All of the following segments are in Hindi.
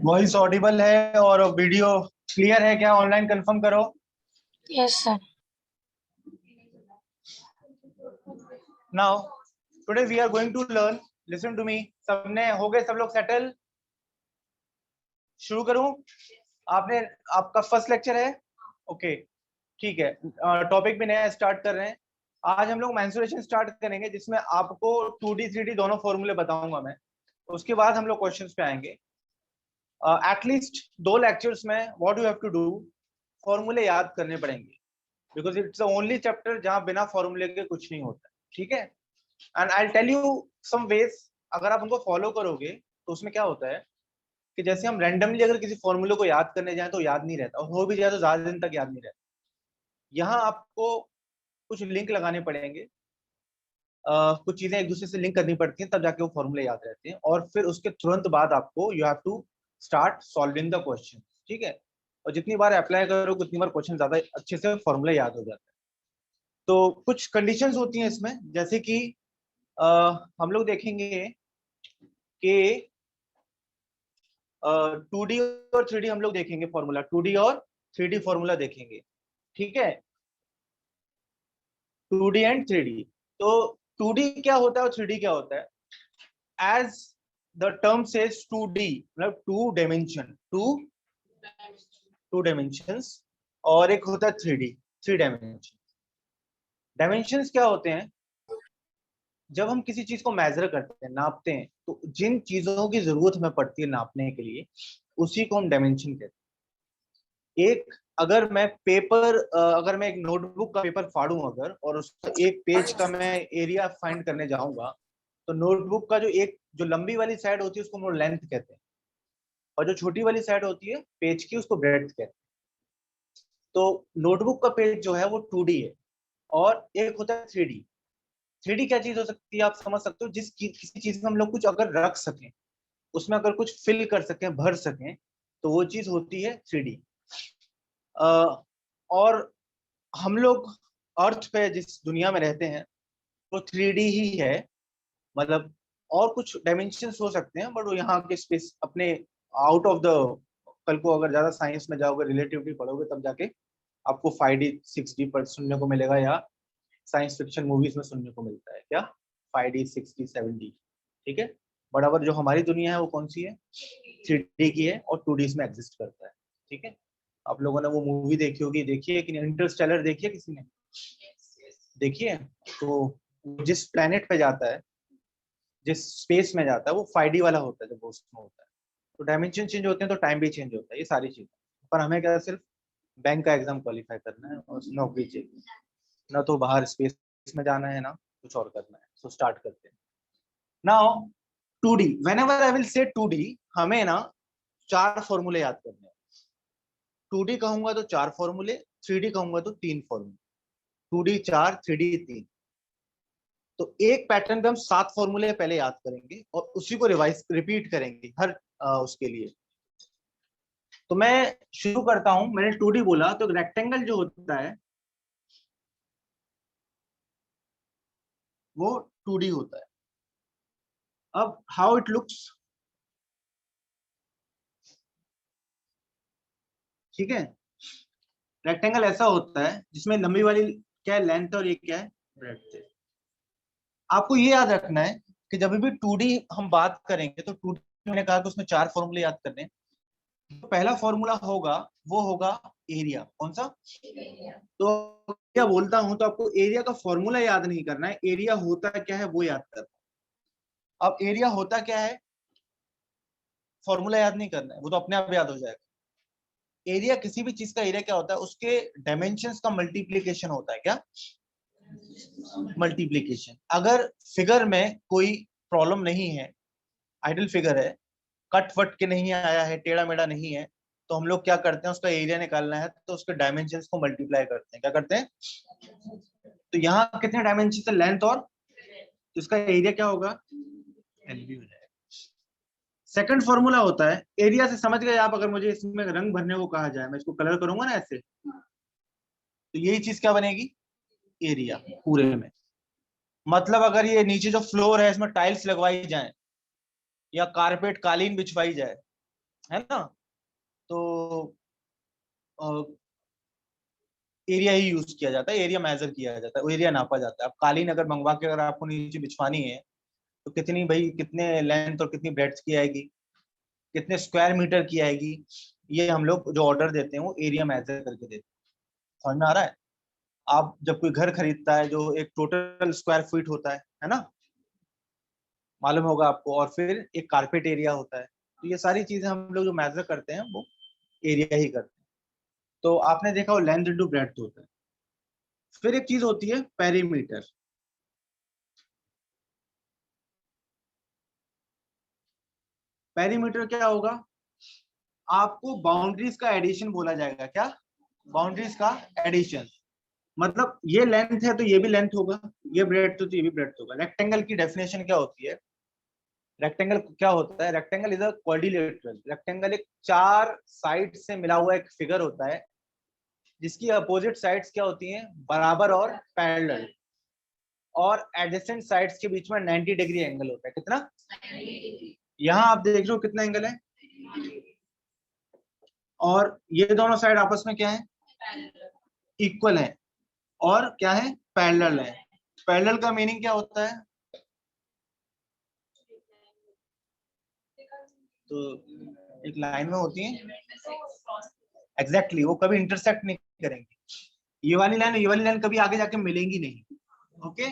वॉइस ऑडिबल है और वीडियो क्लियर है क्या? ऑनलाइन कंफर्म करो। Yes sir. Now today we are going to learn, listen to me. सबने हो गए? सब लोग सेटल? शुरू करूं? आपका फर्स्ट लेक्चर है? ओके ठीक है। टॉपिक भी नया स्टार्ट कर रहे हैं। आज हम लोग मेंसुरेशन स्टार्ट करेंगे, जिसमें आपको 2D 3D दोनों फॉर्मूले बताऊंगा मैं। उसके बाद हम लोग क्वेश्चंस पे आएंगे। एटलीस्ट 2 लेक्चर्स में what you have to do, फॉर्मूले याद करने पड़ेंगे, because it's the only chapter जहां बिना फॉर्मूले के कुछ नहीं होता। ठीक है? And I tell you some ways, अगर आप उनको फॉलो करोगे तो उसमें क्या होता है कि जैसे हम रैंडमली अगर किसी फॉर्मूले को याद करने जाए तो याद नहीं रहता, और हो भी जाए तो ज्यादा दिन तक याद नहीं रहता। यहाँ आपको कुछ लिंक लगाने पड़ेंगे, कुछ चीजें एक दूसरे से लिंक करनी पड़ती हैं, तब जाके वो फॉर्मूले याद रहते हैं। और फिर उसके तुरंत बाद आपको you have to start solving the question. ठीक है? और जितनी बार अप्लाई करोगे उतनी बार क्वेश्चन ज्यादा अच्छे से फॉर्मूला याद हो जाता है। तो कुछ कंडीशंस होती हैं इसमें, जैसे कि हम लोग देखेंगे कि 2D और 3D हम लोग देखेंगे फॉर्मूला, 2D और 3D फॉर्मूला देखेंगे। ठीक है? 2D and 3D। तो 2D क्या होता है और 3D क्या होता है? As the term says 2D मतलब 2 डायमेंशंस, और एक होता है 3D 3 डायमेंशन। डायमेंशंस क्या होते हैं? जब हम किसी चीज को मेजर करते हैं, नापते हैं, तो जिन चीजों की जरूरत हमें पड़ती है नापने के लिए, उसी को हम डायमेंशन कहते हैं। अगर मैं एक नोटबुक का पेपर फाड़ूं अगर, और उसका एक पेज का मैं एरिया फाइंड करने जाऊंगा, तो नोटबुक का जो लंबी वाली साइड होती है उसको हम लेंथ कहते हैं, और जो छोटी वाली साइड होती है पेज की उसको ब्रेड्थ कहते हैं। तो नोटबुक का पेज जो है वो 2D है, और एक होता है 3D। 3D क्या चीज हो सकती है आप समझ सकते हो? किसी चीज में हम लोग कुछ अगर रख सकें, उसमें अगर कुछ फिल कर सकें, भर सकें, तो वो चीज होती है 3D। और हम लोग अर्थ पे जिस दुनिया में रहते हैं वो 3D ही है, मतलब और कुछ डायमेंशंस हो सकते हैं, बट वो यहाँ के स्पेस अपने आउट ऑफ द, कल को अगर ज्यादा साइंस में जाओगे, रिलेटिविटी पढ़ोगे, तब जाके आपको 5D 6D पर सुनने को मिलेगा, या साइंस फिक्शन मूवीज में सुनने को मिलता है क्या, 5D 6D 7D, ठीक है। बराबर जो हमारी दुनिया है वो कौन सी है, 3D की है और 2D में एग्जिस्ट करता है, ठीक है। आप लोगों ने वो मूवी देखी होगी, देखिए कि इंटरस्टेलर देखिए किसी ने, देखिए। तो जिस प्लेनेट पे जाता है, जिस स्पेस में जाता है, वो 5D वाला होता है जब वो उसमें होता है। तो डायमेंशन चेंज होते हैं तो टाइम भी चेंज होता है, ये सारी चीजें। पर हमें क्या, सिर्फ बैंक का एग्जाम क्वालिफाई करना है और नौकरी चाहिए, ना तो बाहर स्पेस में जाना है, ना कुछ और करना है। सो स्टार्ट करते हैं now. 2D, whenever I will say 2D, हमें ना 4 फॉर्मूले याद करने हैं। 2D कहूंगा तो 4 फॉर्मूले, 3D कहूंगा तो 3 फॉर्मूले। 2D 4, 3D 3। तो एक पैटर्न पे हम 7 फॉर्मूले पहले याद करेंगे और उसी को रिवाइज रिपीट करेंगे हर उसके लिए। तो मैं शुरू करता हूं। मैंने 2D बोला तो रेक्टेंगल जो होता है वो 2D होता है। अब हाउ इट लुक्स, ठीक है। रेक्टेंगल ऐसा होता है जिसमें लंबी वाली क्या है, लेंथ, और ये क्या है, ब्रेड्थ है। आपको ये याद रखना है कि जब भी 2D हम बात करेंगे तो 2D मैंने कहा कि उसमें 4 फॉर्मूले याद करने हैं। तो पहला फॉर्मूला होगा, वो होगा एरिया। कौन सा, तो क्या बोलता हूं तो आपको एरिया का फॉर्मूला याद नहीं करना है, एरिया होता क्या है वो याद करना है। अब एरिया होता क्या है, फॉर्मूला याद नहीं करना है, वो तो अपने आप याद हो जाएगा। एरिया, किसी भी चीज का एरिया क्या होता है, उसके डायमेंशंस का मल्टीप्लीकेशन होता है। क्या, मल्टीप्लीकेशन। अगर फिगर में कोई प्रॉब्लम नहीं है, आइडल फिगर है, कट वट के नहीं आया है, टेढ़ा मेढ़ा नहीं है, तो हम लोग क्या करते हैं, उसका एरिया निकालना है तो उसके डायमेंशंस को मल्टीप्लाई करते हैं। क्या करते हैं, तो यहाँ कितने डायमेंशन है, लेंथ और, तो इसका एरिया क्या होगा, एलबी हो जाएगा। सेकंड फॉर्मूला होता है, एरिया से समझ गए आप। अगर मुझे इसमें रंग भरने को कहा जाए, मैं इसको कलर करूंगा ना ऐसे, तो यही चीज क्या बनेगी, एरिया पूरे में। मतलब अगर ये नीचे जो फ्लोर है इसमें टाइल्स लगवाई जाए या कारपेट कालीन बिछवाई जाए, है ना, तो एरिया ही यूज किया जाता है, एरिया मेजर किया जाता है, एरिया नापा जाता है। अब कालीन अगर मंगवा के अगर आपको नीचे बिछवानी है तो कितनी, भाई कितने लेंथ और कितनी ब्रेड्थ की आएगी, कितने स्क्वायर मीटर की आएगी, ये हम लोग जो ऑर्डर देते हैं वो एरिया मेजर करके देते हैं। समझ में आ रहा है। आप जब कोई घर खरीदता है जो एक टोटल स्क्वायर फीट होता है ना, मालूम होगा आपको, और फिर एक कारपेट एरिया होता है। तो ये सारी चीजें हम लोग जो मेजर करते हैं वो एरिया ही करते हैं। तो आपने देखा वो लेंथ इंटू ब्रेड्थ होता है। फिर एक चीज होती है पेरीमीटर। पेरीमीटर क्या होगा, आपको बाउंड्रीज का एडिशन बोला जाएगा। क्या, बाउंड्रीज का एडिशन। मतलब ये लेंथ है तो ये भी लेंथ होगा, ये ब्रेड्थ तो ये भी ब्रेड्थ होगा। रेक्टेंगल की डेफिनेशन क्या होती है, रेक्टेंगल क्या होता है, rectangle is a quadrilateral. Rectangle एक 4 साइड से मिला हुआ एक फिगर होता है जिसकी अपोजिट साइड्स क्या होती हैं, बराबर और पैरेलल, और एडजेसेंट साइड्स के बीच में 90 डिग्री एंगल होता है। कितना, यहाँ आप देख रहे हो कितना एंगल है, और ये दोनों साइड आपस में क्या है, इक्वल है, और क्या है, पैरेलल है। पैरेलल का मीनिंग क्या होता है, तो एक लाइन में होती है, एग्जैक्टली वो कभी इंटरसेक्ट नहीं करेंगी। ये वाली लाइन कभी आगे जाके मिलेंगी नहीं, ओके।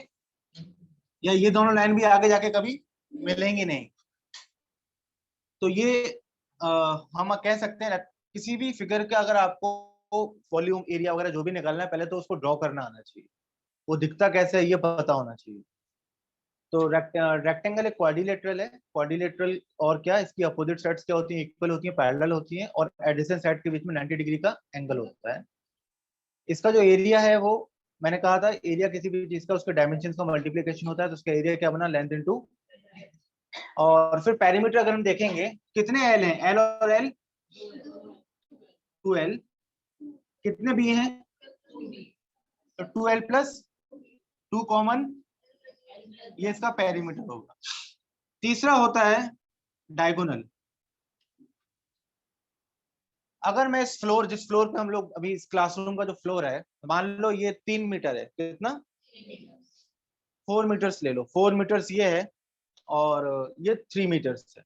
या ये दोनों लाइन भी आगे जाके कभी मिलेंगी नहीं। तो ये हम कह सकते हैं किसी भी फिगर का अगर आपको वॉल्यूम एरिया वगैरह जो भी निकालना है, पहले तो उसको ड्रॉ करना आना चाहिए, वो दिखता कैसे है ये पता होना चाहिए। तो रेक्टेंगल एक क्वाड्रिलेटरल है। क्वाड्रिलेटरल और क्या, इसकी अपोजिट साइड्स क्या होती हैं, इक्वल होती हैं, पैरेलल होती हैं, और एडजेसेंट साइड के बीच में 90 डिग्री का एंगल होता है। इसका जो एरिया है वो, मैंने कहा था एरिया किसी भी चीज का उसके डायमेंशन का मल्टीप्लिकेशन होता है, तो उसका एरिया क्या बना, लेंथ इनटू। और फिर पेरीमीटर अगर हम देखेंगे, कितने एल हैं, एल और एल 2L, कितने बी हैं, तो 2L प्लस 2 कॉमन, ये इसका पेरीमीटर होगा। तीसरा होता है डायगोनल। अगर मैं इस फ्लोर, जिस फ्लोर पे हम लोग अभी, इस क्लासरूम का जो फ्लोर है, मान लो ये 3 मीटर है, कितना, 4 मीटर्स ले लो, 4 मीटर्स ये है और ये 3 मीटर्स है,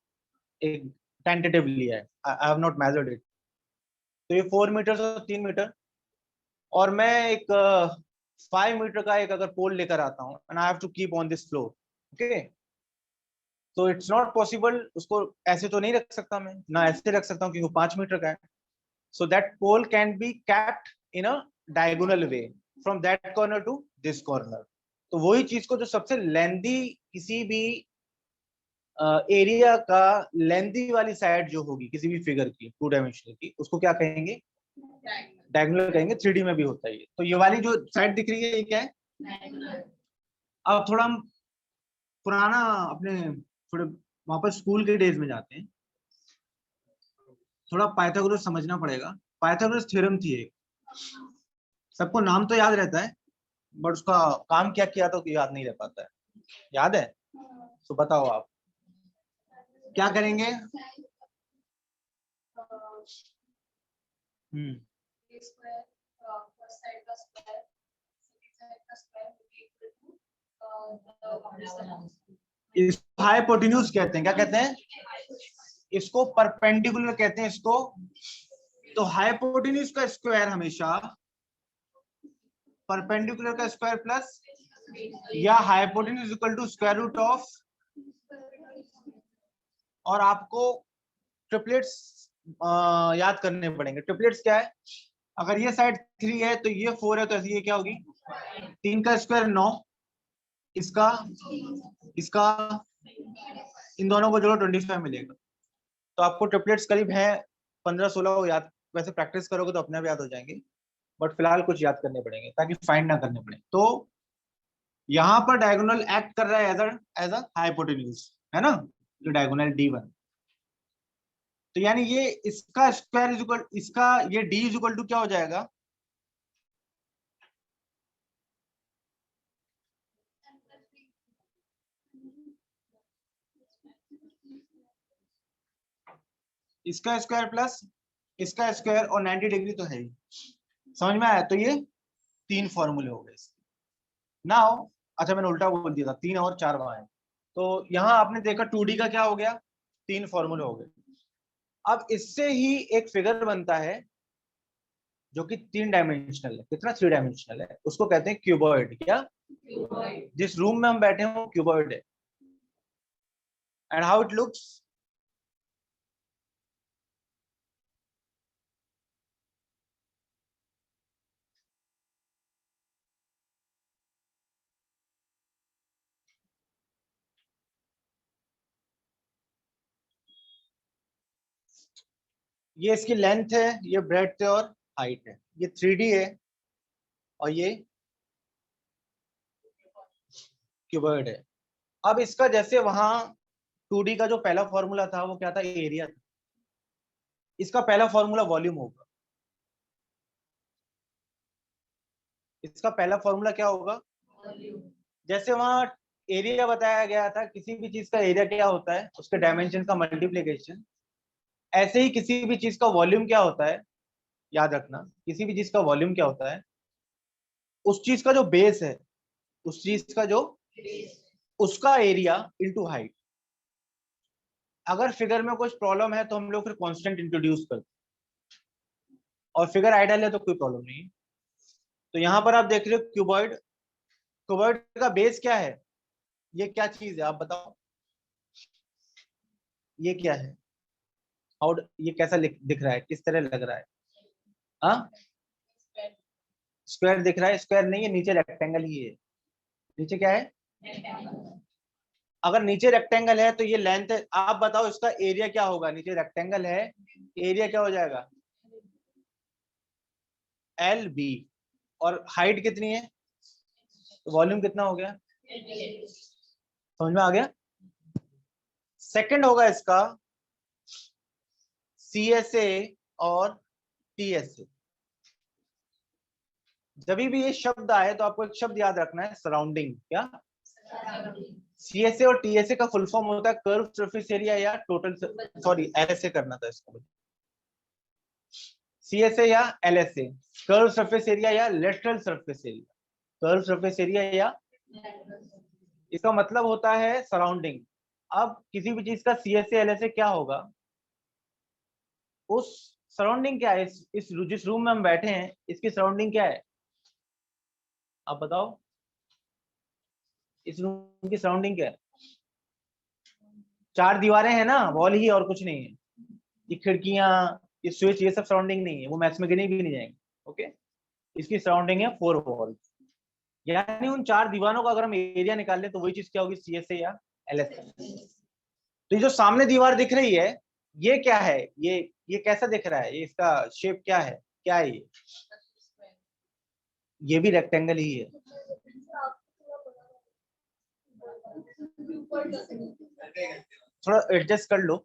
एक टेंटेटिवली है, I have not measured it. तो ये 4 मीटर्स और 3 मीटर, और मैं एक 5 मीटर का एक अगर पोल लेकर आता हूँ and I have to keep on this floor, okay, तो इट्स नॉट पॉसिबल, उसको ऐसे तो नहीं रख सकता मैं, ना ऐसे रख सकता हूँ क्योंकि वो 5 मीटर का है। So that pole can be kept in a diagonal way from that corner to this corner. तो वही चीज को जो सबसे लेंदी, किसी भी एरिया का लेंदी वाली साइड जो होगी किसी भी फिगर की 2 डायमेंशनल की, उसको क्या कहेंगे, डायगोनल कहेंगे। 3D में भी होता है ये। तो ये वाली जो साइड दिख रही है ये क्या है। अब थोड़ा हम पुराना अपने थोड़े वापस स्कूल के डेज में जाते हैं, थोड़ा पाइथागोरस समझना पड़ेगा। पाइथागोरस थ्योरम थी एक, सबको नाम तो याद रहता है बट उसका काम क्या किया तो याद नहीं रह पाता है। याद है तो बताओ आप क्या करेंगे। इसको हाइपोटेन्यूज कहते हैं। क्या कहते हैं इसको? परपेंडिकुलर कहते हैं इसको। तो हाइपोटेन्यूज का स्क्वायर हमेशा परपेंडिकुलर का स्क्वायर प्लस, या hypotenuse equal to square root of, और आपको ट्रिपलेट्स याद करने पड़ेंगे। ट्रिपलेट्स क्या है, अगर ये साइड 3 है तो ये 4 है, तो ये क्या होगी, 3 का स्क्वायर 9, इसका इसका इन दोनों को जोड़ो 25 मिलेगा। तो आपको ट्रिपलेट्स करीब है 15-16 को याद, वैसे प्रैक्टिस करोगे तो अपने आप याद हो जाएंगे, बट फिलहाल कुछ याद करने पड़ेंगे ताकि फाइंड ना करने पड़े। तो यहाँ पर डायगोनल एक्ट कर रहा है एज अ हाइपोटेन्यूज, है ना, जो डायगोनल D1। तो यानी ये इसका स्क्वायर इज इक्वल, इसका ये D इज इक्वल टू क्या हो जाएगा, इसका स्क्वायर प्लस इसका स्क्वायर, और 90 डिग्री तो है ही। समझ में आया? तो ये 3 फॉर्मूले हो गए इसके। नाउ अच्छा मैंने उल्टा बोल दिया था, 3 और 4 वहां है। तो यहाँ आपने देखा 2D का क्या हो गया, 3 फॉर्मूले हो गए। अब इससे ही एक फिगर बनता है जो कि 3 डायमेंशनल है। कितना? 3 डायमेंशनल है। उसको कहते हैं क्यूबॉइड। क्या? जिस रूम में हम बैठे हैं वो क्यूबॉइड है। एंड हाउ इट लुक्स, ये इसकी लेंथ है, ये ब्रेड्थ है और हाइट है। ये 3D है और ये क्यूबॉइड है। अब इसका जैसे वहां 2D का जो पहला फॉर्मूला था वो क्या था, एरिया था। इसका पहला फॉर्मूला वॉल्यूम होगा। इसका पहला फॉर्मूला क्या होगा, जैसे वहां एरिया बताया गया था, किसी भी चीज का एरिया क्या होता है, उसके डायमेंशन का मल्टीप्लीकेशन। ऐसे ही किसी भी चीज का वॉल्यूम क्या होता है, याद रखना, किसी भी चीज का वॉल्यूम क्या होता है, उस चीज का जो बेस है, उस चीज का जो उसका एरिया इनटू हाइट। अगर फिगर में कुछ प्रॉब्लम है तो हम लोग फिर कांस्टेंट इंट्रोड्यूस करते हैं, और फिगर आइडियल है तो कोई प्रॉब्लम नहीं है। तो यहाँ पर आप देख रहे हो क्यूबॉइड। क्यूबॉइड का बेस क्या है, ये क्या चीज है आप बताओ, ये क्या है, हाउ, ये कैसा दिख रहा है, किस तरह लग रहा है? हाँ, स्क्वायर दिख रहा है? स्क्वायर नहीं है, नीचे रेक्टेंगल ही है। नीचे क्या है, अगर नीचे रेक्टेंगल है तो ये लेंथ है। आप बताओ इसका एरिया क्या होगा, नीचे रेक्टेंगल है, एरिया क्या हो जाएगा, LB, और हाइट कितनी है, तो वॉल्यूम कितना हो गया, समझ में आ गया? सेकंड होगा इसका CSA और TSA। जब भी ये शब्द आए तो आपको एक शब्द याद रखना है, सराउंडिंग। क्या? सीएसए और टीएसए का फुल फॉर्म होता है कर्व सरफेस एरिया या टोटल, सॉरी एलएसए करना था इसको, सीएसए या एलएसए, कर्व सरफेस एरिया या lateral surface area, curve surface area या, इसका मतलब होता है सराउंडिंग। अब किसी भी चीज का सीएसए एलएसए क्या होगा, उस सराउंडिंग क्या है, इस जिस रूम में हम बैठे हैं इसकी सराउंडिंग क्या है, आप बताओ, इस रूम की सराउंडिंग क्या है? चार दीवारें हैं ना, वॉल ही, और कुछ नहीं है। ये खिड़कियां, ये स्विच, ये सब सराउंडिंग नहीं है, वो मैथ्स में गिने भी नहीं जाएंगे। ओके, इसकी सराउंडिंग है 4 वॉल, यानी उन चार दीवारों का अगर हम एरिया निकाल लें तो वही चीज क्या होगी, सीएसए या एलएसए। तो ये जो सामने दीवार दिख रही है ये क्या है, ये कैसा दिख रहा है, ये इसका शेप क्या है, क्या है ये भी रेक्टेंगल ही है। थोड़ा एडजस्ट कर लो।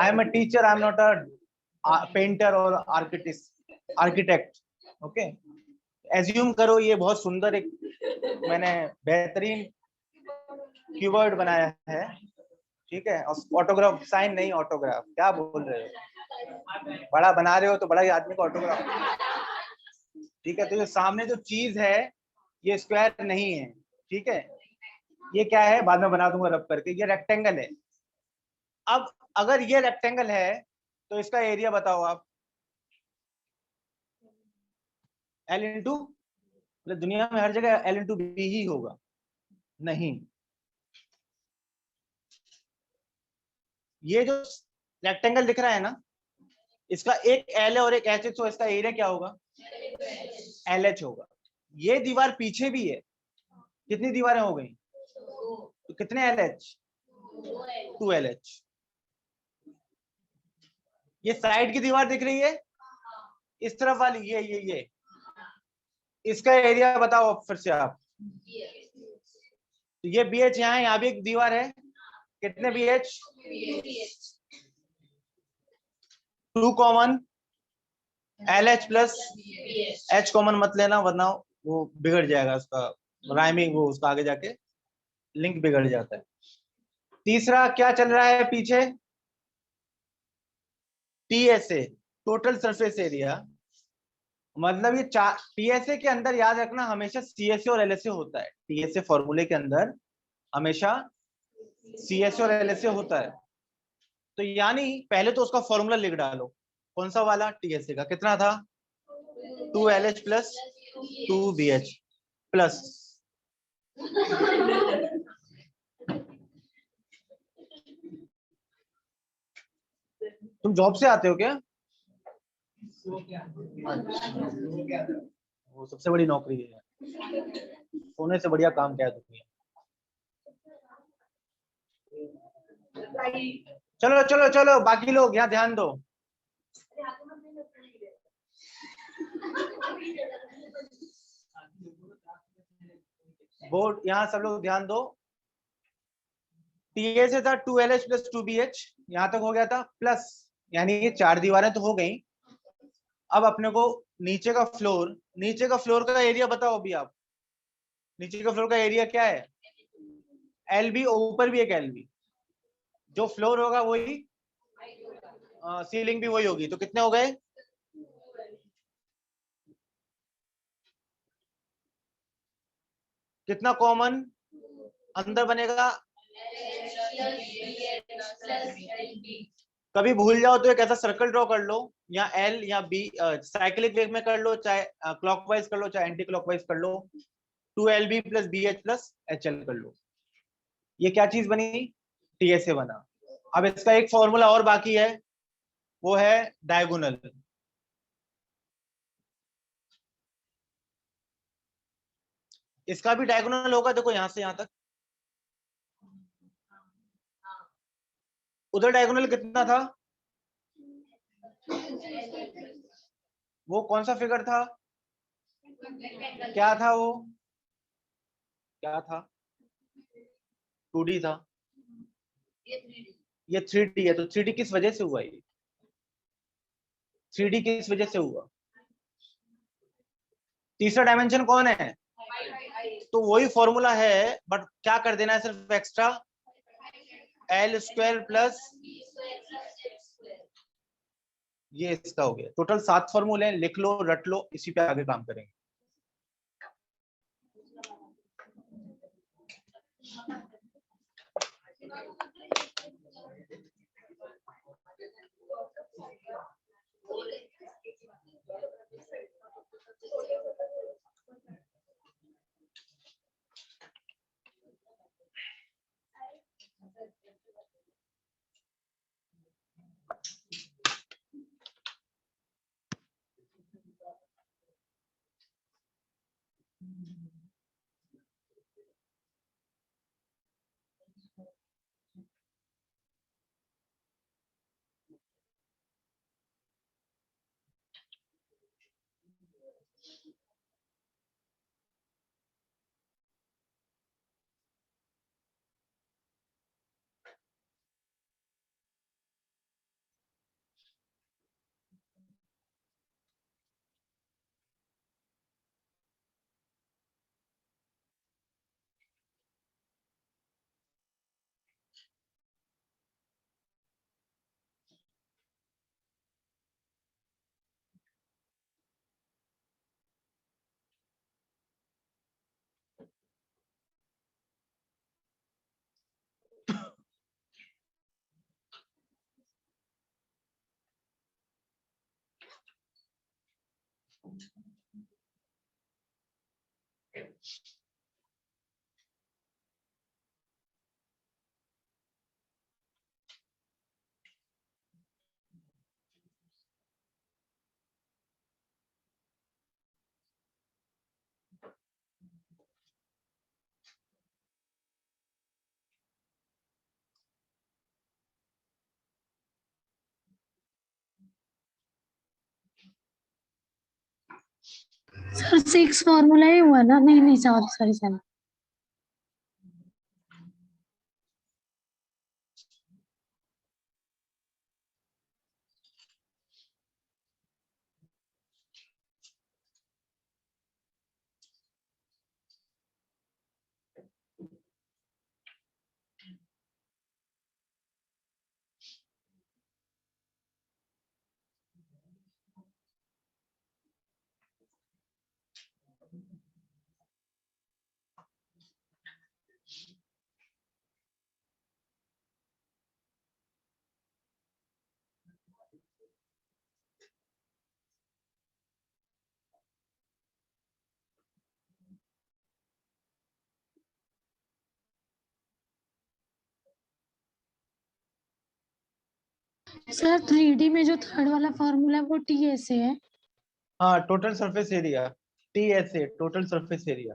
I am a teacher, I am not a painter और आर्किटेक्ट। ओके, एज्यूम करो ये बहुत सुंदर एक मैंने बेहतरीन कीवर्ड बनाया है, ठीक है, ऑटोग्राफ, साइन नहीं ऑटोग्राफ, क्या बोल रहे हो, बड़ा बना रहे हो तो बड़ा ही आदमी का ऑटोग्राफ, ठीक है। तो ये सामने जो चीज है ये स्क्वायर नहीं है, ठीक है, ये क्या है बाद में बना दूंगा रब करके, ये रेक्टेंगल है। अब अगर ये रेक्टेंगल है तो इसका एरिया बताओ आप, एल इंटू, मतलब दुनिया में हर जगह एल इंटू बी ही होगा, नहीं, ये जो रेक्टेंगल दिख रहा है ना, इसका एक एल है और एक एच है, तो इसका एरिया क्या होगा, एल एच होगा। ये दीवार पीछे भी है, कितनी दीवारें हो गई, तो कितने एल एच, 2 एल एच। ये साइड की दीवार दिख रही है, इस तरफ वाली, ये इसका एरिया बताओ फिर से आप, तो ये बी एच यहाँ भी एक दीवार है, कितने B H, 2 common, L H plus H common मत लेना वरना वो बिगड़ जाएगा, उसका राइमिंग, वो उसका आगे जाके लिंक बिगड़ जाता है। तीसरा क्या चल रहा है पीछे, टीएसए, टोटल सरफेस एरिया, मतलब ये टीएसए के अंदर याद रखना हमेशा सीएसए और एलएसए होता है, टीएसए फॉर्मूले के अंदर हमेशा सीएसए और एलएसए होता है। तो यानी पहले तो उसका फॉर्मूला लिख डालो, कौन सा वाला, टीएसए का कितना था, 2LH प्लस 2BH प्लस, तुम जॉब से आते हो क्या, वो सबसे बड़ी नौकरी है, सोने से बढ़िया काम क्या है दुनिया। चलो चलो चलो बाकी लोग यहाँ ध्यान दो, बोर्ड यहाँ सब लोग ध्यान दो। टीए से था 2LH प्लस 2BH, यहाँ तक हो गया था, प्लस यानी ये चार दीवारें तो हो गई। अब अपने को नीचे का फ्लोर का एरिया बताओ अभी आप, नीचे का फ्लोर का एरिया क्या है, एलबी, ऊपर भी एक एलबी, जो फ्लोर होगा वही सीलिंग भी वही होगी, तो कितने हो गए, कितना कॉमन अंदर बनेगा, कभी भूल जाओ तो एक ऐसा सर्कल ड्रॉ कर लो, या एल या बी, साइक्लिक वेग में कर लो, चाहे क्लॉकवाइज कर लो चाहे एंटी क्लॉकवाइज कर लो, 2LB plus BH plus HL कर लो, ये क्या चीज बनी, टीएसए बना। अब इसका एक फॉर्मूला और बाकी है, वो है डायगोनल। इसका भी डायगोनल होगा, देखो यहां से यहां तक, उधर डायगोनल कितना था, वो कौन सा फिगर था, क्या था वो, क्या था, 2D था, ये 3D है, तो 3D किस वजह से हुआ, ये 3D किस वजह से हुआ, तीसरा डायमेंशन कौन है, तो वही फॉर्मूला है, बट क्या कर देना है सिर्फ एक्स्ट्रा, एल स्क्वायर प्लस, ये इसका हो गया। टोटल 7 फॉर्मूले हैं, लिख लो रट लो, इसी पे आगे काम करेंगे। सर 6 फॉर्मूला ही हुआ ना? नहीं नहीं, sorry sorry sorry. Sir 3D में जो थर्ड वाला फॉर्मूला है वो TS से है। हाँ, total surface area, TSA, total surface area.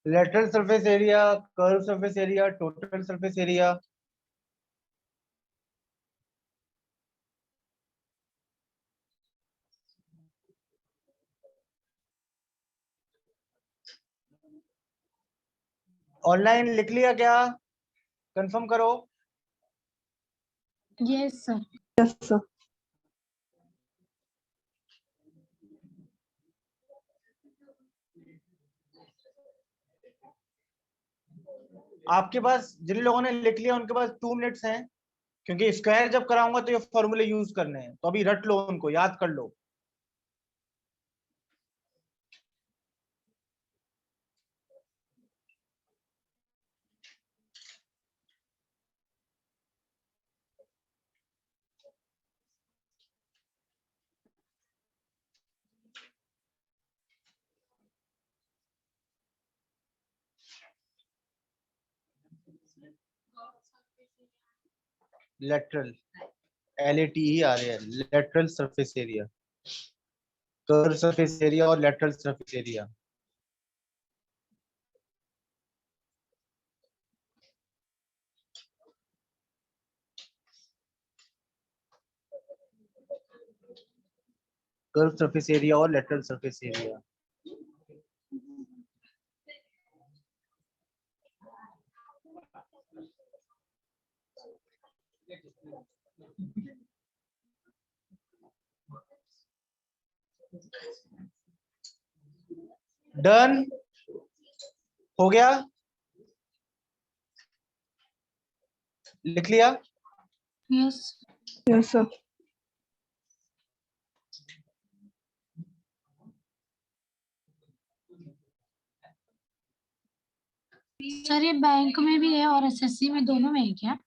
Lateral surface area, curve surface area, total surface area. Online लिख लिया क्या? कंफर्म करो। Yes sir. Yes sir. आपके पास जिन लोगों ने लिख लिया उनके पास 2 मिनट्स हैं, क्योंकि स्क्वायर जब कराऊंगा तो ये फॉर्मूले यूज करने हैं, तो अभी रट लो उनको, याद कर लो। लेटरल, LATE आ रही है, lateral surface area, curve surface area और lateral surface area. Curve surface area और लेटरल सरफेस एरिया। डन हो गया, लिख लिया? Yes yes sir. सर ये बैंक में भी है और SSC में, दोनों में है क्या?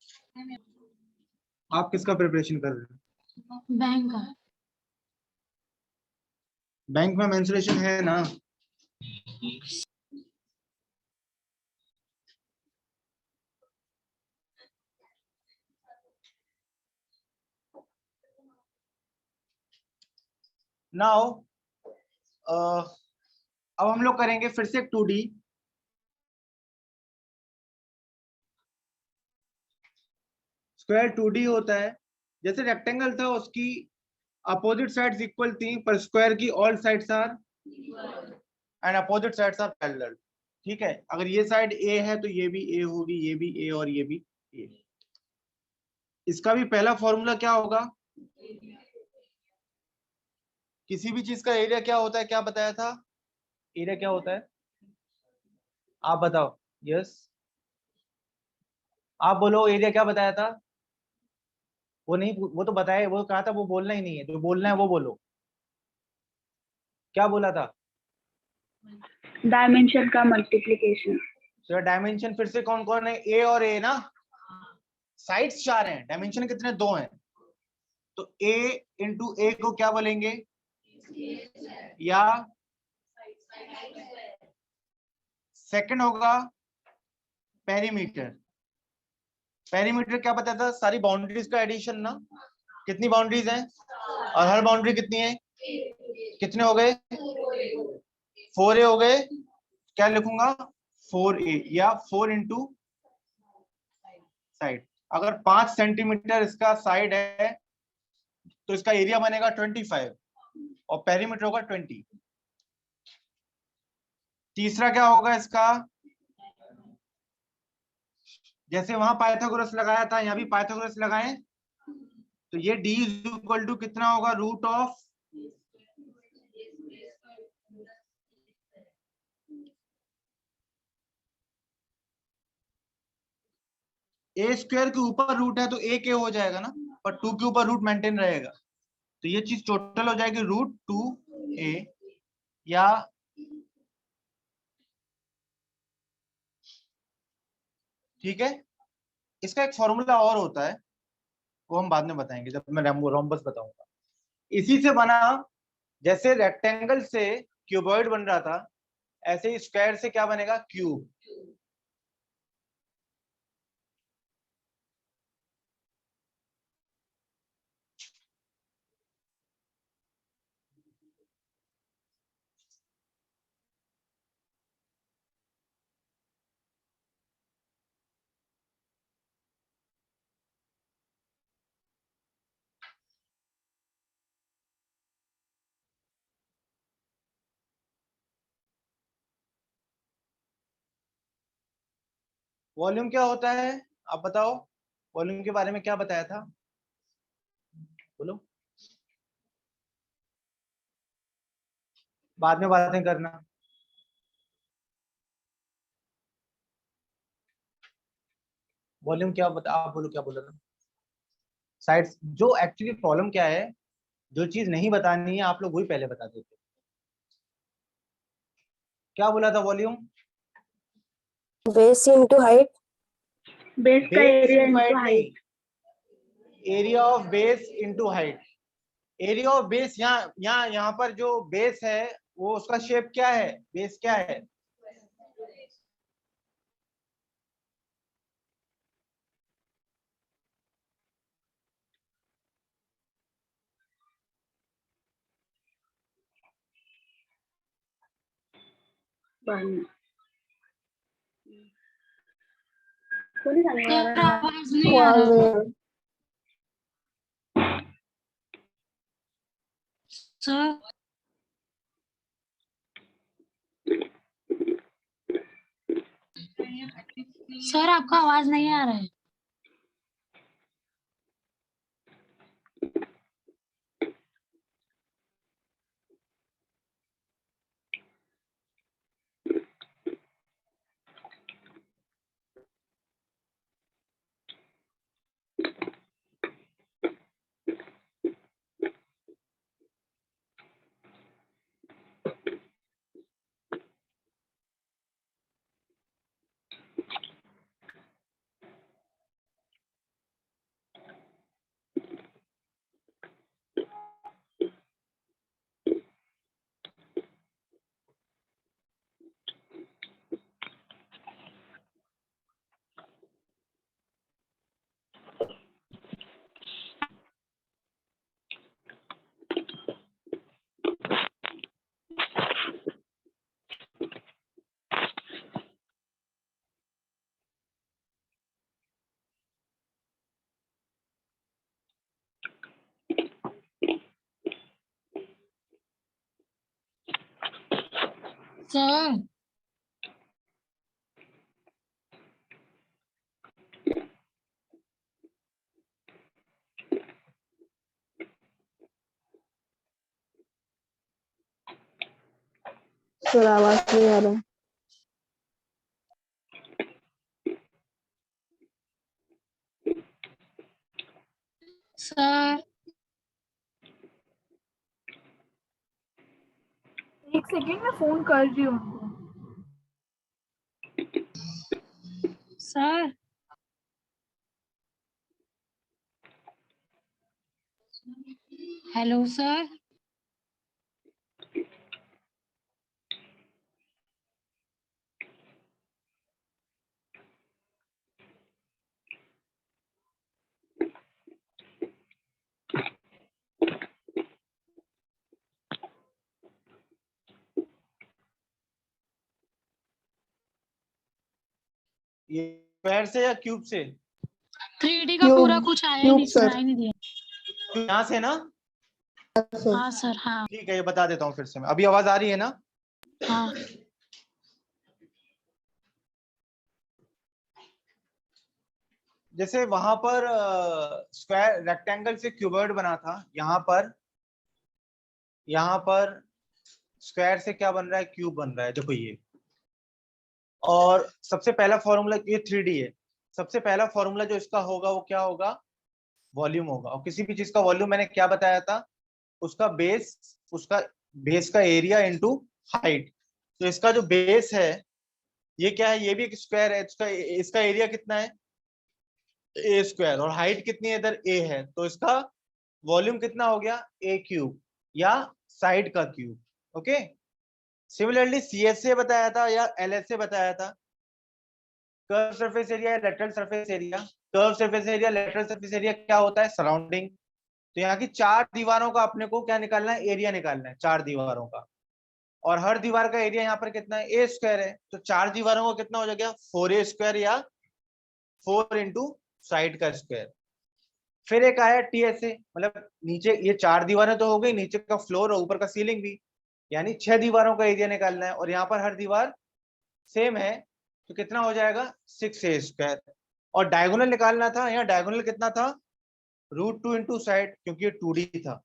आप किसका प्रिपरेशन कर रहे हैं? बैंक का। बैंक में मेंसुरेशन है ना? नाउ अब हम लोग करेंगे फिर से 2D। स्क्वायर 2D होता है, जैसे रेक्टेंगल था उसकी अपोजिट साइड्स इक्वल थी, पर स्क्वायर की all sides are and opposite sides are parallel. ठीक है, अगर ये साइड A है तो ये भी A होगी, ये भी A और ये भी A। इसका भी पहला फॉर्मूला क्या होगा? किसी भी चीज का एरिया क्या होता है, क्या बताया था? एरिया क्या होता है, आप बताओ। यस, आप बोलो, एरिया क्या बताया था? वो नहीं, वो तो बताए, वो कहा था, वो बोलना ही नहीं है, जो बोलना है वो बोलो। क्या बोला था? डायमेंशन का मल्टीप्लिकेशन। तो डायमेंशन फिर से कौन कौन है? ए और ए ना, साइड्स 4 हैं, डायमेंशन कितने? 2 हैं। तो A इंटू ए को क्या बोलेंगे? या सेकंड होगा पेरीमीटर। पेरीमीटर क्या बताया था? सारी बाउंड्रीज का एडिशन ना। कितनी बाउंड्रीज हैं? और हर बाउंड्री कितनी है? कितने हो गए? 4A हो गए। क्या लिखूंगा? 4A या 4 इंटू साइड। अगर 5 सेंटीमीटर इसका साइड है तो इसका एरिया बनेगा 25 और पेरीमीटर होगा 20। तीसरा क्या होगा इसका? जैसे वहां पाइथागोरस लगाया था, यहाँ भी पाइथागोरस लगाएं, तो ये d इज इक्वल टू कितना होगा? रूट ऑफ ए स्क्वायर के ऊपर रूट है तो a के हो जाएगा ना, पर 2 के ऊपर रूट मेंटेन रहेगा, तो ये चीज टोटल हो जाएगी रूट 2a। या ठीक है, इसका एक फॉर्मूला और होता है, वो हम बाद में बताएंगे जब मैं रोम्बस बताऊंगा। इसी से बना, जैसे रेक्टेंगल से क्यूबॉइड बन रहा था, ऐसे ही स्क्वायर से क्या बनेगा? क्यूब। वॉल्यूम क्या होता है, आप बताओ? वॉल्यूम के बारे में क्या बताया था, बोलो। बाद में बातें करना। वॉल्यूम क्या बता, आप बोलो, क्या बोल रहे हो? साइड्स, जो एक्चुअली प्रॉब्लम क्या है, जो चीज नहीं बतानी है आप लोग वही पहले बता देते। क्या बोला था? Volume base into height. Base का area into height. Area of base into height. Area of base, यहाँ पर जो बेस है वो उसका शेप क्या है? बेस क्या है? बाद में। कोई नहीं सर जाने वाला। आवाज नहीं आ रहा सर। सर आपका आवाज नहीं आ रहा है। सर सर आवाज नहीं आ रहा। सर एक सेकेंड में फोन कर रही हूँ उनको। Sir hello sir. ये स्क्वायर से या क्यूब से? 3D का पूरा कुछ आया ही नहीं, सुनाई नहीं दिया। यहाँ से ना? हाँ सर हाँ। ठीक है, ये बता देता हूँ फिर से मैं। अभी आवाज आ रही है ना? हाँ जैसे वहां पर स्क्वायर रेक्टेंगल से क्यूबॉइड बना था, यहाँ पर स्क्वायर से क्या बन रहा है? क्यूब बन रहा है, देखो ये। और सबसे पहला फॉर्मूला, ये 3D है, सबसे पहला फॉर्मूला जो इसका होगा वो क्या होगा? वॉल्यूम होगा। और किसी भी चीज का वॉल्यूम मैंने क्या बताया था? उसका बेस का एरिया इंटू हाइट। तो इसका जो बेस है ये क्या है? ये भी एक स्क्वायर है। इसका एरिया कितना है? ए स्क्वायर। और हाइट कितनी है? इधर ए है, तो इसका वॉल्यूम कितना हो गया? ए क्यूब, या साइड का क्यूब। ओके। सिमिलरली सी एस से बताया था या एल एस से बताया था, curve surface area, lateral surface area. Curve surface area, lateral surface area क्या होता है? सराउंडिंग। तो यहाँ की 4 दीवारों का अपने को क्या निकालना है? एरिया निकालना है 4 दीवारों का। और हर दीवार का एरिया यहाँ पर कितना है? ए स्क्वायर है। तो 4 दीवारों का कितना हो जाएगा? 4a स्क्वायर, या 4 इंटू साइड का स्क्वायर। फिर एक आया टीएसए, मतलब नीचे ये 4 दीवारें तो हो गई, नीचे का फ्लोर और ऊपर का सीलिंग भी, यानी 6 दीवारों का एरिया निकालना है। और यहाँ पर हर दीवार सेम है, तो कितना हो जाएगा? 6a square. और डायगोनल निकालना था। यहाँ डायगोनल कितना था? √2 इंटू साइड, क्योंकि ये 2D था।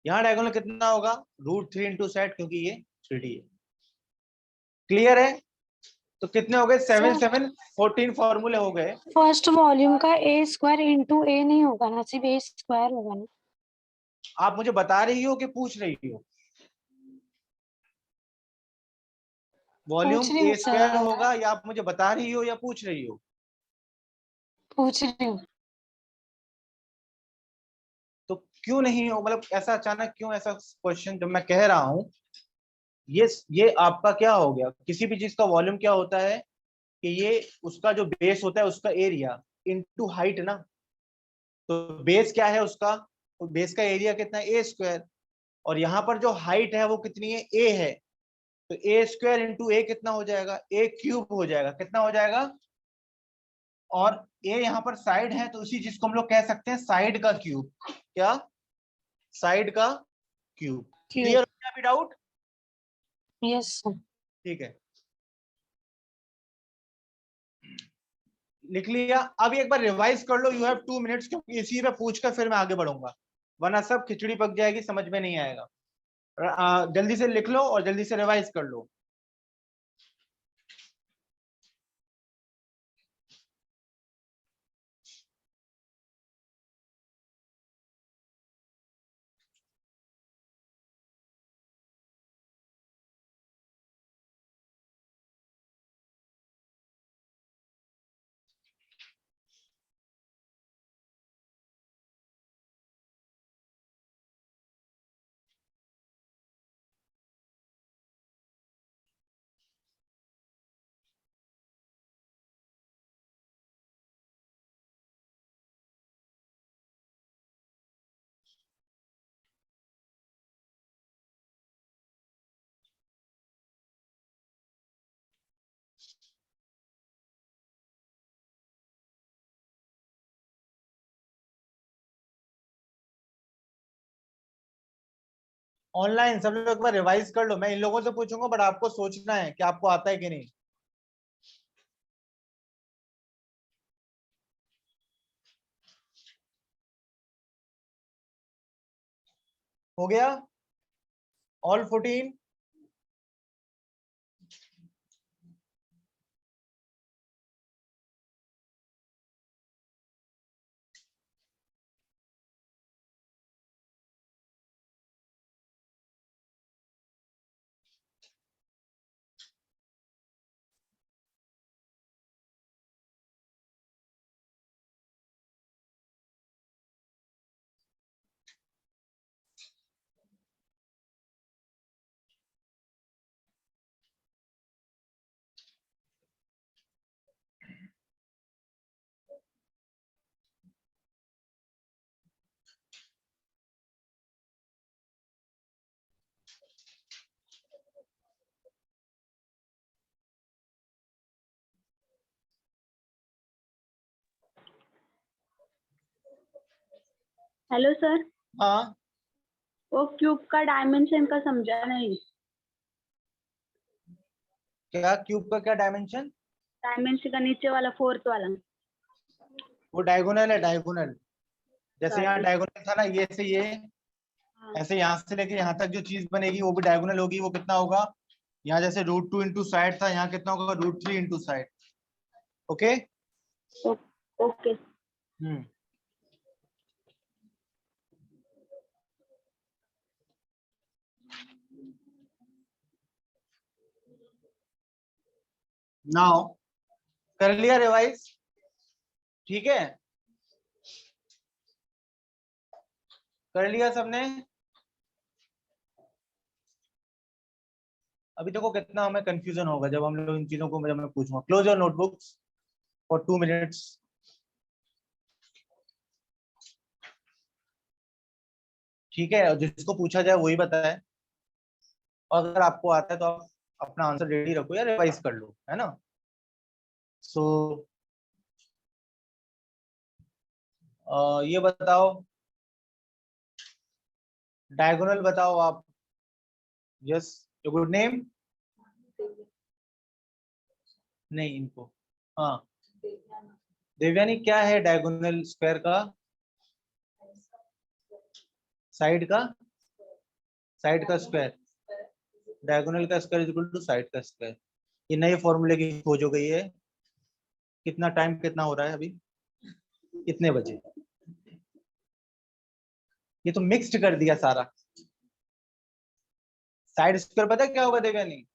यहाँ डायगोनल कितना होगा? √3 इंटू साइड, क्योंकि ये 3D है। क्लियर है? तो कितने हो गए? 7 7 14 फॉर्मूले हो गए। फर्स्ट वॉल्यूम का ए स्क्वायर इंटू ए नहीं होगा ना, सिर्फ ए स्क्वायर होगा ना। आप मुझे बता रही हो कि पूछ रही हो? वॉल्यूम पूछ रही ए हूँ स्क्वायर सर, होगा, या आप मुझे बता रही हो या पूछ रही हो? पूछ रही हूँ। तो क्यों नहीं हो, मतलब ऐसा अचानक क्यों ऐसा क्वेश्चन? जब मैं कह रहा हूं ये आपका क्या हो गया? किसी भी चीज का वॉल्यूम क्या होता है कि ये उसका जो बेस होता है उसका एरिया इनटू हाइट ना। तो बेस क्या है उसका? तो बेस का एरिया कितना है? ए स्क्वायर। और यहाँ पर जो हाइट है वो कितनी है? ए है। तो ए स्क्वायर इंटू ए कितना हो जाएगा, ए क्यूब हो जाएगा, कितना हो जाएगा, और ए यहाँ पर साइड है तो उसी चीज को हम लोग कह सकते हैं साइड का क्यूब, क्या, साइड का क्यूब। क्लियर हो गया अभी डाउट? Yes sir. ठीक है, लिख लिया। अब एक बार रिवाइज कर लो, यू हैव 2 मिनट्स, क्योंकि इसी पे पूछ कर फिर मैं आगे बढ़ूंगा, वरना सब खिचड़ी पक जाएगी, समझ में नहीं आएगा। जल्दी से लिख लो और जल्दी से रिवाइज कर लो। ऑनलाइन सब लोग एक बार रिवाइज कर लो, मैं इन लोगों से पूछूंगा, बट आपको सोचना है कि आपको आता है कि नहीं। हो गया ऑल 14? हेलो सर, हाँ, वो क्यूब का डायमेंशन का समझा नहीं। क्या क्यूब का क्या डायमेंशन? डायमेंशन का नीचे वाला, फोर्थ वाला। वो डायगोनल है, डायगोनल। जैसे यहाँ Sorry. डायगोनल था ना, ये से ये, हाँ, ऐसे यहाँ से लेके यहाँ तक जो चीज बनेगी वो भी डायगोनल होगी। वो कितना होगा, यहाँ जैसे √2 इंटू साइड था, यहाँ कितना होगा, √3 into side. Okay. Okay. Now कर लिया रिवाइज? ठीक है, कर लिया सबने? अभी देखो कितना हमें कंफ्यूजन होगा जब हम लोग इन चीजों को, जब मैं पूछूंगा। Close your notebooks for 2 minutes. ठीक है, और जिसको पूछा जाए वही बताए, और अगर आपको आता है तो आप अपना आंसर रेडी रखो या रिवाइज कर लो, है ना। सो ये बताओ, डायगोनल बताओ आप। Yes, good name. नहीं इनको, हाँ, देवयानी क्या है डायगोनल स्क्वायर का? साइड का, साइड का स्क्वायर। डायगोनल का square is equal to side का स्क्वायर। ये नए फॉर्मूले की खोज हो गई है। कितना टाइम, कितना हो रहा है अभी, कितने बजे? ये तो मिक्स्ड कर दिया सारा। साइड स्क्वायर पता है क्या होगा देवयानी?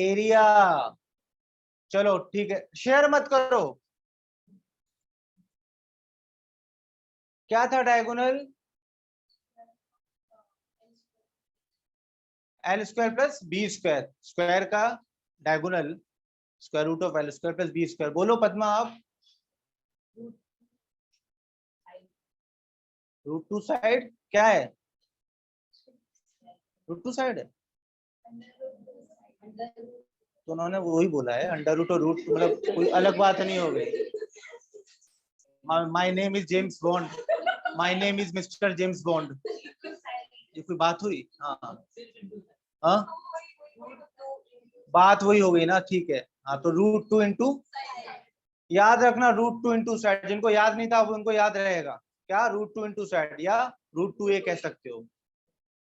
एरिया। चलो ठीक है, शेयर मत करो। क्या था diagonal? L square plus B square. Square का diagonal square root of L square plus B square. बोलो पद्मा आप। √2 साइड क्या है? √2 साइड है, तो उन्होंने वही बोला है, अंडर रूट और रूट, मतलब कोई अलग बात नहीं हो गई। My name is James bond, my name is mister James bond, ये कोई बात हुई? हाँ हाँ, बात वही हो गई ना, ठीक है। हाँ, तो √2 इंटू, याद रखना √2 इंटू साइड, जिनको याद नहीं था वो उनको याद रहेगा क्या, √2 इंटू साइड या √2a कह सकते हो।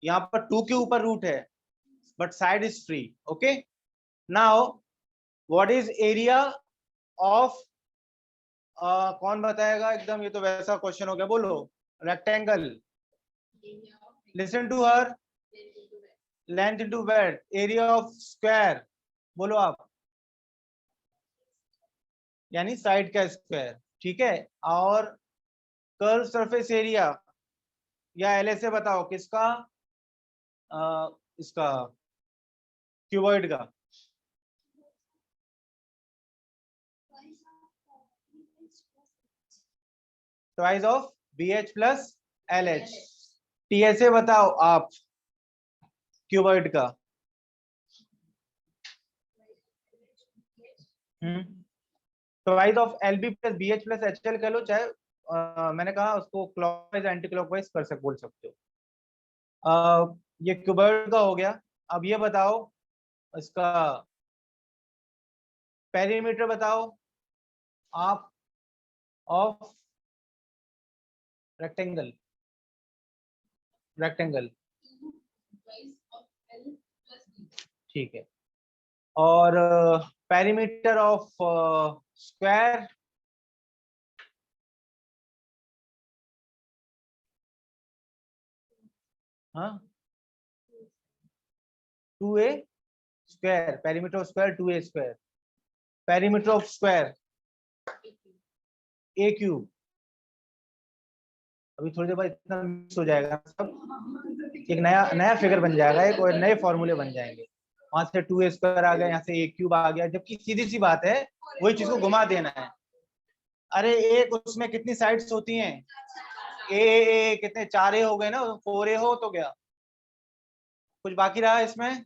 यहाँ पर 2 के ऊपर रूट है but side is free. Okay, now what is area of, कौन बताएगा एकदम, ये तो वैसा क्वेश्चन हो गया, बोलो। Rectangle, listen to her, length into breadth, area of square, बोलो आप, यानी साइड का स्क्वायर, ठीक है। और कर्व सरफेस एरिया या एल से बताओ किसका, इसका क्यूबॉइड का, twice of BH plus LH। TSA बताओ आप क्यूबॉइड का, twice of LB plus BH plus HL कह लो, चाहे मैंने कहा उसको क्लॉकवाइज एंटी क्लॉकवाइज बोल सकते हो। ये क्यूबॉइड का हो गया। अब ये बताओ इसका पेरीमीटर बताओ आप ऑफ रेक्टेंगल, ठीक है। और पेरीमीटर ऑफ स्क्वायर, हाँ 2a square, perimeter of square 2a square, perimeter of square a cube. अभी थोड़ी देर बाद इतना मिक्स हो जाएगा सब, एक नया नया फिगर बन जाएगा, एक और नए फॉर्मूले बन जाएंगे। वहां से 2a स्क्वायर आ गया, यहाँ से a क्यूब आ गया, जबकि सीधी सी बात है, वही चीज को घुमा देना है। अरे एक उसमें कितनी साइड्स होती हैं, ए कितने, 4a हो गए ना, 4a हो तो गया, कुछ बाकी रहा इसमें,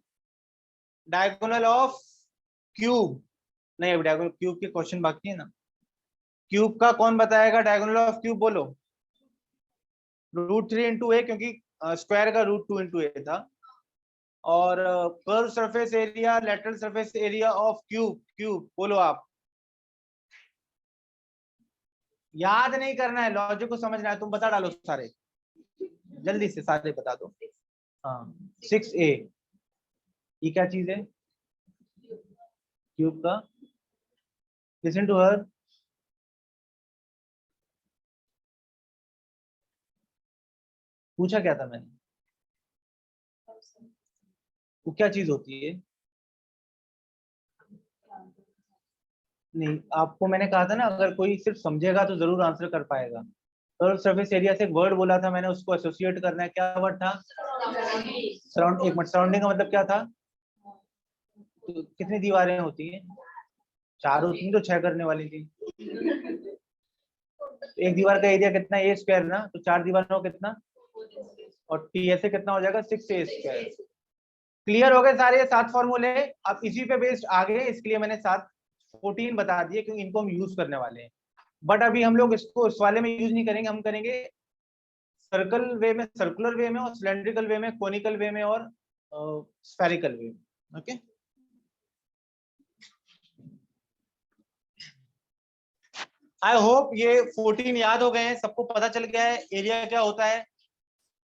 डायगोनल ऑफ क्यूब, नहीं अभी डायगोनल क्यूब के क्वेश्चन बाकी है ना। क्यूब का कौन बताएगा डायगोनल ऑफ क्यूब, बोलो। √3 इंटू ए, क्योंकि स्क्वायर का √2 इंटू ए था। और curve surface area, lateral surface area of cube, बोलो आप। याद नहीं करना है, लॉजिक को समझना है, तुम बता डालो सारे, जल्दी से सारे बता दो। हाँ 6a, ये क्या चीज है, क्यूब का, लिसन टू हर, पूछा क्या था मैंने, वो क्या चीज होती है? नहीं, आपको मैंने कहा था ना, अगर कोई सिर्फ समझेगा तो जरूर आंसर कर पाएगा। कर्व सरफेस एरिया से एक वर्ड बोला था मैंने, उसको एसोसिएट करना है, क्या वर्ड था? सराउंड, एक मिनट, सराउंडिंग का मतलब क्या था? तो कितनी दीवारें होती हैं? 4 होती हैं, तो 6 करने वाली थी। एक दीवार का एरिया कितना, ए स्क्वायर ना, तो 4 दीवारों का कितना, और TSA कितना हो जाएगा, 6a स्क्वायर। क्लियर हो गए सारे 7 फॉर्मूले? अब इसी पे बेस्ड आगे, इसके लिए मैंने 14 बता दिए, क्योंकि इनको हम यूज करने वाले हैं। बट अभी हम लोग इसको इस वाले में यूज नहीं करेंगे, हम करेंगे सर्कल वे में, सर्कुलर वे में, और सिलेंड्रिकल वे में, कोनिकल वे में, और स्फेरिकल वे में। ओके, आई होप ये 14 याद हो गए हैं, सबको पता चल गया है एरिया क्या होता है,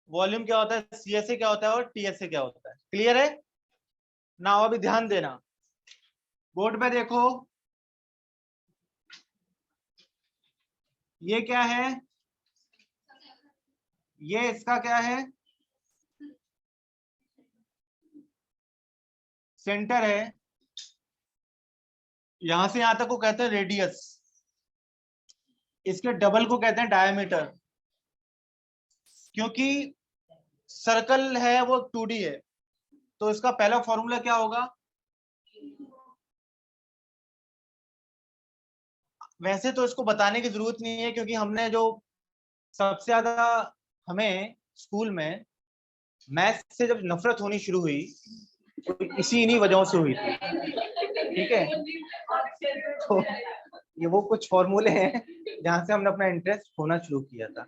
वॉल्यूम क्या होता है, CSA क्या होता है, और TSA क्या होता है। क्लियर है ना? अभी ध्यान देना, बोर्ड पे देखो, ये क्या है, ये इसका क्या है, सेंटर है, यहां से यहां तक को कहते हैं रेडियस, इसके डबल को कहते हैं डायमीटर। क्योंकि सर्कल है वो 2D है, तो इसका पहला फॉर्मूला क्या होगा? वैसे तो इसको बताने की जरूरत नहीं है, क्योंकि हमने जो सबसे ज्यादा, हमें स्कूल में मैथ से जब नफरत होनी शुरू हुई तो इसी इन्हीं वजहों से हुई थी, ठीक है। तो ये वो कुछ फॉर्मूले हैं जहां से हमने अपना इंटरेस्ट खोना शुरू किया था,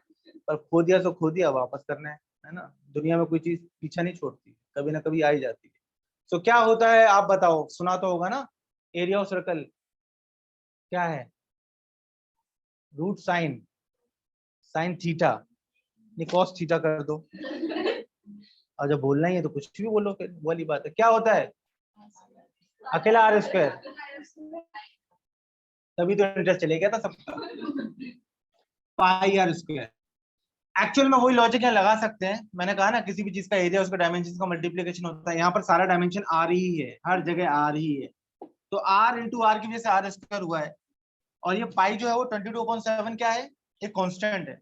पर खो दिया तो खो दिया, वापस करना है ना। दुनिया में कोई चीज पीछा नहीं छोड़ती, कभी ना कभी आ ही जाती है। तो क्या होता है आप बताओ, सुना तो होगा ना, एरिया ऑफ सर्कल क्या है? रूट साइन, साइन थीटा, ये कॉस थीटा कर दो। और जब बोलना ही है तो कुछ भी बोलो, फिर वो वाली बात है। क्या होता है? अकेला आर स्क्वायर, तभी तो इंटरेस्ट चले गया था सबका। पाई आर स्क्वायर, एक्चुअल में वही लॉजिक यहाँ लगा सकते हैं। मैंने कहा ना, किसी भी चीज का एरिया उसका डायमेंशन का मल्टीप्लीकेशन होता है। यहाँ पर सारा डायमेंशन आर ही है, हर जगह आर ही है। तो आर इंटू आर की वजह से आर स्क्वायर हुआ है। और ये पाई जो है वो 22/7 क्या है? एक कांस्टेंट है,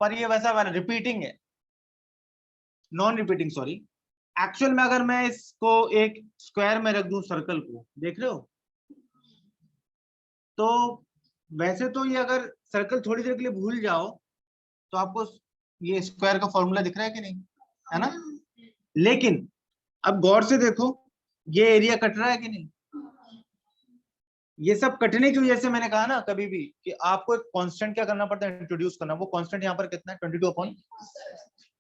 पर ये वैसा वाला रिपीटिंग है, नॉन रिपीटिंग सॉरी। एक्चुअल में अगर मैं इसको एक स्क्वायर में रख दूं, सर्कल को देख रहे हो, तो वैसे तो ये अगर सर्कल थोड़ी देर के लिए भूल जाओ तो आपको ये स्क्वायर का फॉर्मूला दिख रहा है कि नहीं, है ना। लेकिन अब गौर से देखो, ये एरिया कट रहा है कि नहीं। ये सब कटने की वजह से मैंने कहा ना कभी भी कि आपको एक कांस्टेंट क्या करना पड़ता है, इंट्रोड्यूस करना। वो कांस्टेंट यहाँ पर कितना है? 22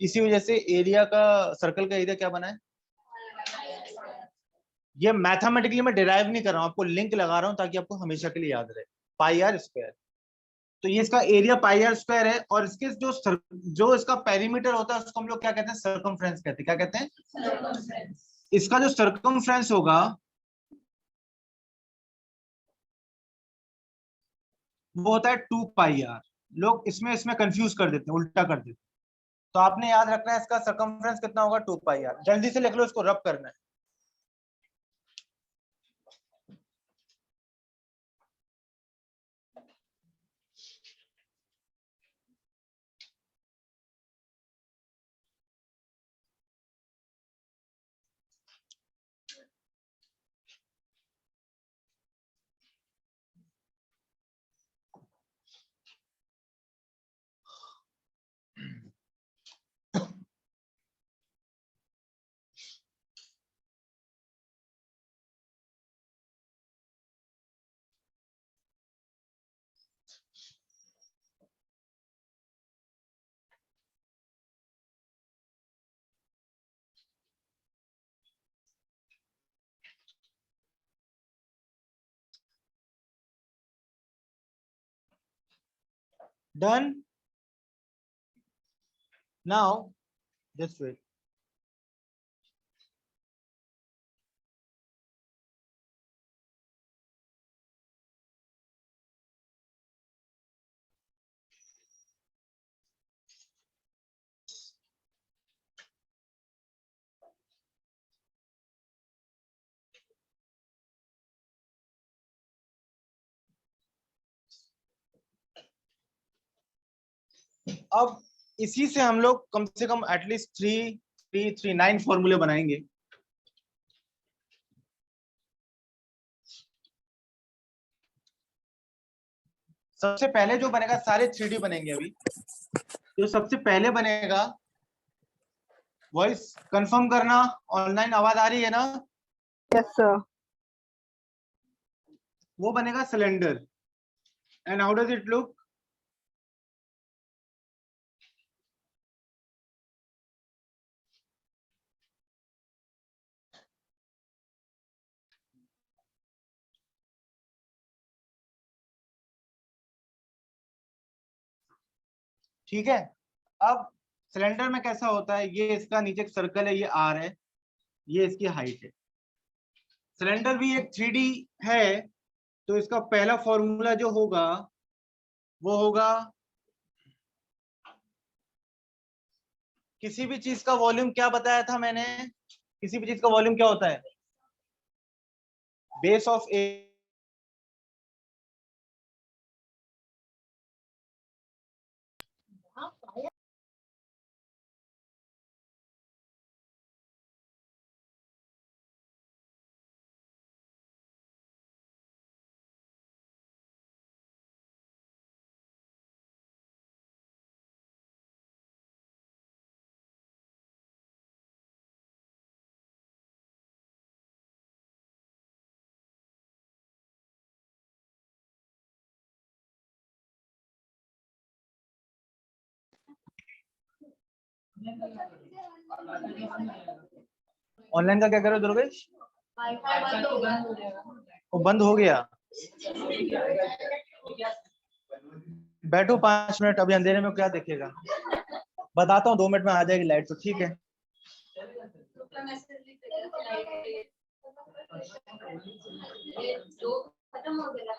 इसी वजह से एरिया का, सर्कल का एरिया क्या बना है। ये मैथमेटिकली मैं डिराइव नहीं कर रहा हूं, आपको लिंक लगा रहा हूं ताकि आपको हमेशा के लिए याद रहे। पाई आर स्क्वायर, तो ये इसका एरिया पाई आर स्क्वायर है। और इसके जो इसका पेरीमीटर होता है उसको हम लोग क्या कहते हैं? सर्कमफ्रेंस कहते हैं। क्या कहते हैं? इसका जो सर्कमफ्रेंस होगा वो होता है 2 पाई आर। लोग इसमें इसमें कंफ्यूज कर देते हैं, उल्टा कर देते हैं। तो आपने याद रखना है इसका सर्कमफ्रेंस कितना होगा? 2 पाई आर। जल्दी से लिख लो, इसको रब करना है। डन। Now just wait. अब इसी से हम लोग कम से कम एटलीस्ट 9 फॉर्मूले बनाएंगे। सबसे पहले जो बनेगा, सारे 3D बनेंगे अभी। जो सबसे पहले बनेगा, वॉइस कंफर्म करना, ऑनलाइन आवाज आ रही है ना? Yes sir. वो बनेगा cylinder. And how does it look? ठीक है। अब सिलेंडर में कैसा होता है, ये इसका नीचे एक सर्कल है, ये आर है, ये इसकी हाइट है। सिलेंडर भी एक 3D है, तो इसका पहला फॉर्मूला जो होगा वो होगा, किसी भी चीज का वॉल्यूम क्या बताया था मैंने? किसी भी चीज का वॉल्यूम क्या होता है? बेस ऑफ ए ऑनलाइन का क्या करो दुर्गेश? वो बंद हो गया। बैठो 5 मिनट, अभी अंधेरे में क्या देखेगा। बताता हूँ 2 मिनट में आ जाएगी लाइट तो ठीक है। खत्म हो गया